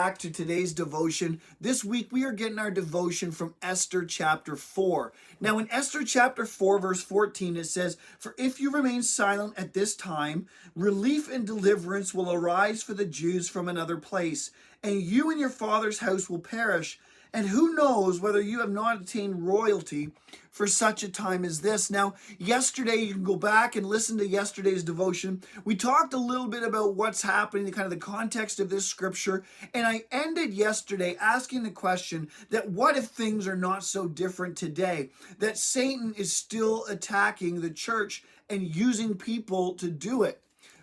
back to today's devotion. This week we are getting our devotion from Esther chapter 4. Now in Esther chapter 4 verse 14 it says, "For if you remain silent at this time, relief and deliverance will arise for the Jews from another place, and you and your father's house will perish. And who knows whether you have not attained royalty for such a time as this." Now, yesterday, you can go back and listen to yesterday's devotion. We talked a little bit about what's happening, the kind of the context of this scripture. And I ended yesterday asking the question that what if things are not so different today? That Satan is still attacking the church and using people to do it.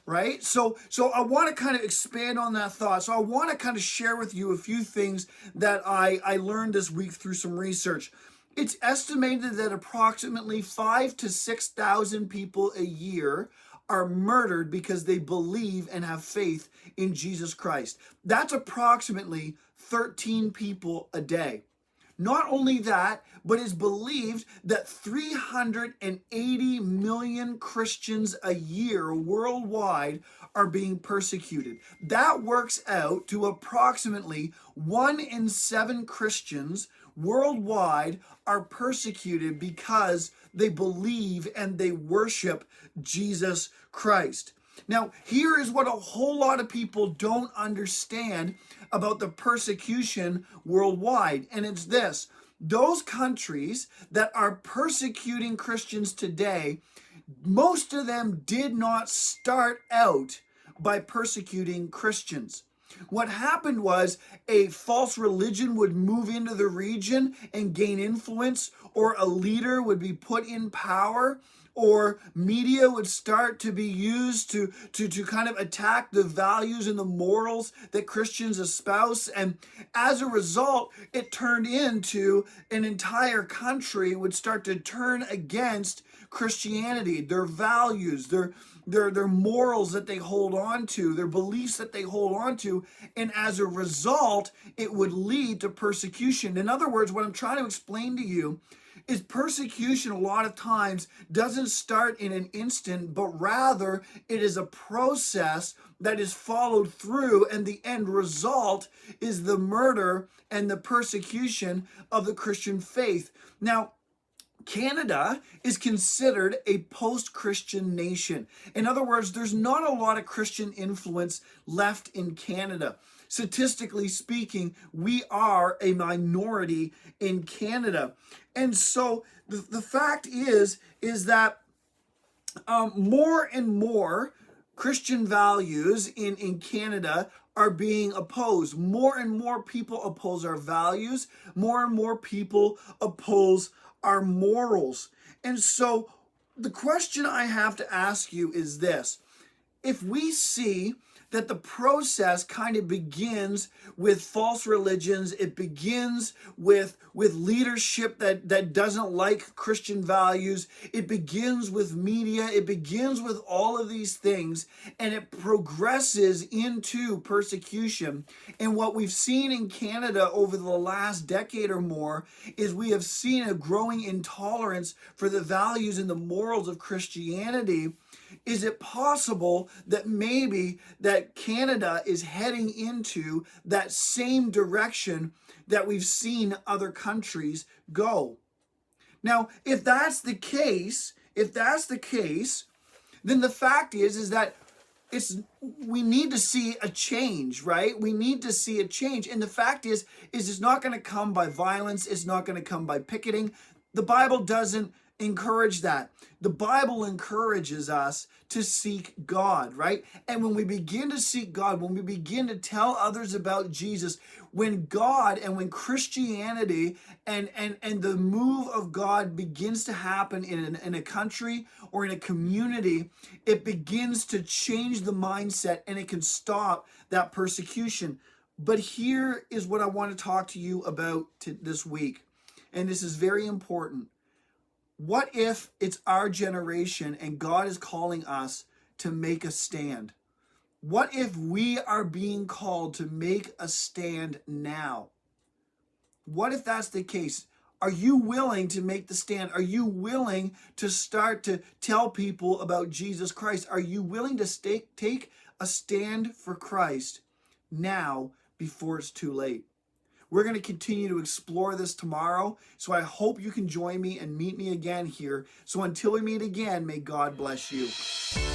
Right? So I want to kind of expand on that thought. So I want to kind of share with you a few things that I learned this week through some research. It's estimated that approximately 5,000 to 6,000 people a year are murdered because they believe and have faith in Jesus Christ. That's approximately 13 people a day. Not only that, but it's believed that 380 million Christians a year worldwide are being persecuted. That works out to approximately 1 in 7 Christians worldwide are persecuted because they believe and they worship Jesus Christ. Now, here is what a whole lot of people don't understand about the persecution worldwide, and it's this. Those countries that are persecuting Christians today, most of them did not start out by persecuting Christians. What happened was a false religion would move into the region and gain influence, or a leader would be put in power, or media would start to be used to kind of attack the values and the morals that Christians espouse. And as a result, it turned into an entire country would start to turn against Christianity, their values, their morals that they hold on to, their beliefs that they hold on to. And as a result, it would lead to persecution. In other words, what I'm trying to explain to you is persecution a lot of times doesn't start in an instant, but rather it is a process that is followed through, and the end result is the murder and the persecution of the Christian faith. Now, Canada is considered a post-Christian nation. In other words, there's not a lot of Christian influence left in Canada. Statistically speaking, we are a minority in Canada. And so the fact is that more and more Christian values in Canada are being opposed. More and more people oppose our values. More and more people oppose our morals. And so the question I have to ask you is this. If we see that the process kind of begins with false religions, it begins with leadership that doesn't like Christian values, it begins with media, it begins with all of these things, and it progresses into persecution. And what we've seen in Canada over the last decade or more is we have seen a growing intolerance for the values and the morals of Christianity. Is it possible that maybe that Canada is heading into that same direction that we've seen other countries go? Now, if that's the case, then the fact is that we need to see a change, right? We need to see a change. And the fact is it's not going to come by violence. It's not going to come by picketing. The Bible doesn't encourage that. The Bible encourages us to seek God, right? And when we begin to seek God, when we begin to tell others about Jesus, when God and when Christianity and the move of God begins to happen in a country or in a community, it begins to change the mindset and it can stop that persecution. But here is what I want to talk to you about this week. And this is very important. What if it's our generation and God is calling us to make a stand? What if we are being called to make a stand now? What if that's the case? Are you willing to make the stand? Are you willing to start to tell people about Jesus Christ? Are you willing to take a stand for Christ now before it's too late. We're going to continue to explore this tomorrow, so I hope you can join me and meet me again here. So until we meet again, may God bless you.